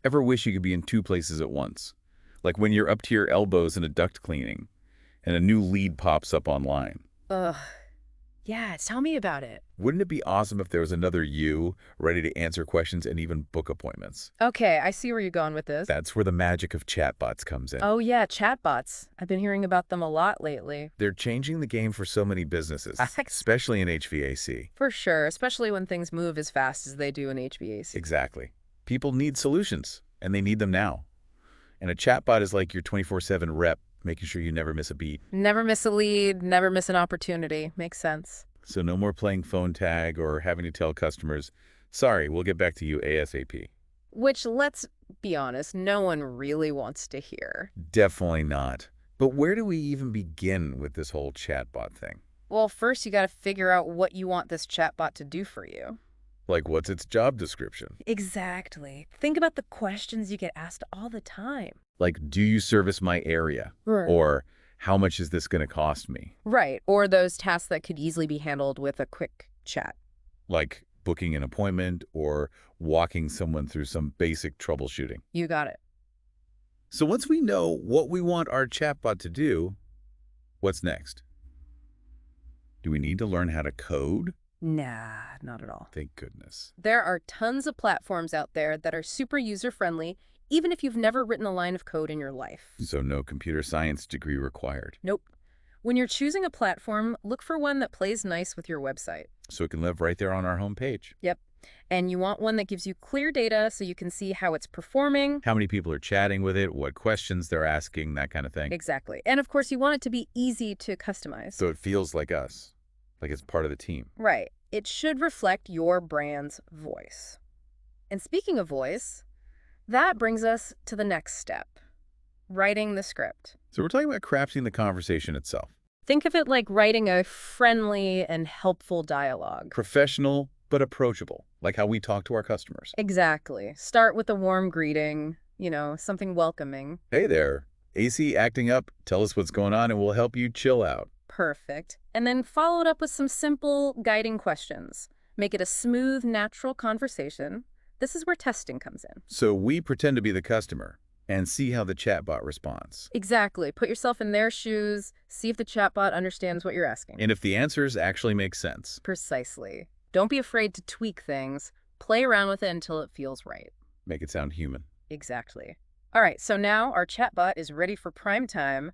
Ever wish you could be in two places at once? Like when you're up to your elbows in a duct cleaning and a new lead pops up online. Ugh. Yeah, tell me about it. Wouldn't it be awesome if there was another you ready to answer questions and even book appointments? Okay, I see where you're going with this. That's where the magic of chatbots comes in. Oh yeah, chatbots. I've been hearing about them a lot lately. They're changing the game for so many businesses, especially in HVAC. For sure, especially when things move as fast as they do in HVAC. Exactly. People need solutions, and they need them now. And a chatbot is like your 24/7 rep, making sure you never miss a beat. Never miss a lead, never miss an opportunity. Makes sense. So no more playing phone tag or having to tell customers, sorry, we'll get back to you ASAP. Which, let's be honest, no one really wants to hear. Definitely not. But where do we even begin with this whole chatbot thing? Well, first you gotta figure out what you want this chatbot to do for you. Like, what's its job description? Exactly. Think about the questions you get asked all the time. Like, do you service my area? Right. Or how much is this going to cost me? Right, or those tasks that could easily be handled with a quick chat. Like booking an appointment or walking someone through some basic troubleshooting. You got it. So once we know what we want our chatbot to do, what's next? Do we need to learn how to code? Nah, not at all. Thank goodness. There are tons of platforms out there that are super user-friendly, even if you've never written a line of code in your life. So no computer science degree required. Nope. When you're choosing a platform, look for one that plays nice with your website. So it can live right there on our homepage. Yep. And you want one that gives you clear data so you can see how it's performing. How many people are chatting with it, what questions they're asking, that kind of thing. Exactly. And of course, you want it to be easy to customize. So it feels like us, like it's part of the team. Right. It should reflect your brand's voice. And speaking of voice, that brings us to the next step, writing the script. So we're talking about crafting the conversation itself. Think of it like writing a friendly and helpful dialogue. Professional, but approachable, like how we talk to our customers. Exactly. Start with a warm greeting, something welcoming. Hey there, AC acting up, tell us what's going on and we'll help you chill out. Perfect. And then follow it up with some simple guiding questions. Make it a smooth, natural conversation. This is where testing comes in. So we pretend to be the customer and see how the chatbot responds. Exactly. Put yourself in their shoes, see if the chatbot understands what you're asking. And if the answers actually make sense. Precisely. Don't be afraid to tweak things. Play around with it until it feels right. Make it sound human. Exactly. All right, so now our chatbot is ready for prime time.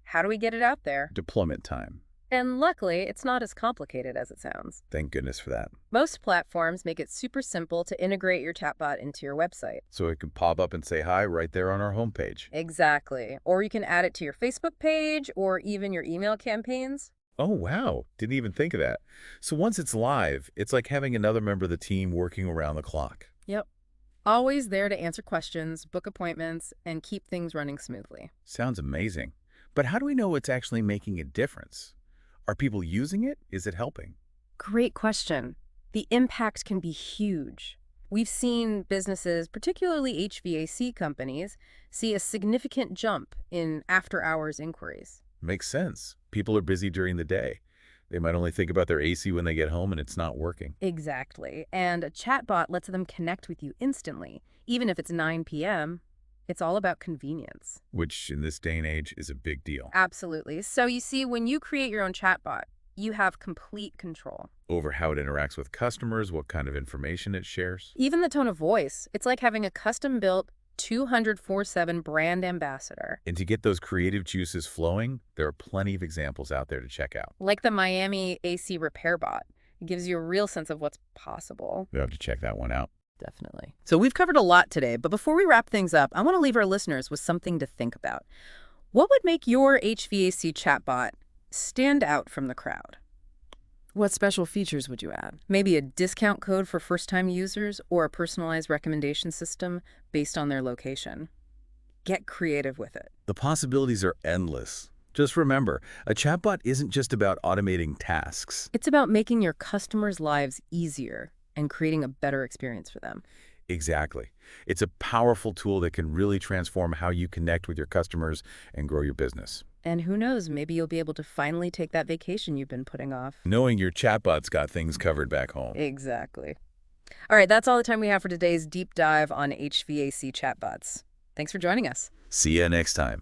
How do we get it out there? Deployment time. And luckily, it's not as complicated as it sounds. Thank goodness for that. Most platforms make it super simple to integrate your chatbot into your website. So it can pop up and say hi right there on our homepage. Exactly. Or you can add it to your Facebook page or even your email campaigns. Oh, wow. Didn't even think of that. So once it's live, it's like having another member of the team working around the clock. Yep. Always there to answer questions, book appointments, and keep things running smoothly. Sounds amazing. But how do we know it's actually making a difference? Are people using it? Is it helping? Great question. The impact can be huge. We've seen businesses, particularly HVAC companies, see a significant jump in after-hours inquiries. Makes sense. People are busy during the day. They might only think about their AC when they get home and it's not working. Exactly. And a chatbot lets them connect with you instantly. Even if it's 9 p.m., it's all about convenience. Which, in this day and age, is a big deal. Absolutely. So you see, when you create your own chatbot, you have complete control. Over how it interacts with customers, what kind of information it shares. Even the tone of voice. It's like having a custom-built 204/7 brand ambassador. And to get those creative juices flowing, there are plenty of examples out there to check out. Like the Miami AC repair bot. It gives you a real sense of what's possible. You'll have to check that one out. Definitely. So we've covered a lot today, but before we wrap things up, I want to leave our listeners with something to think about. What would make your HVAC chatbot stand out from the crowd? What special features would you add? Maybe a discount code for first-time users or a personalized recommendation system based on their location. Get creative with it. The possibilities are endless. Just remember, a chatbot isn't just about automating tasks. It's about making your customers' lives easier and creating a better experience for them. Exactly. It's a powerful tool that can really transform how you connect with your customers and grow your business. And who knows, maybe you'll be able to finally take that vacation you've been putting off. Knowing your chatbot's got things covered back home. Exactly. All right, that's all the time we have for today's deep dive on HVAC chatbots. Thanks for joining us. See you next time.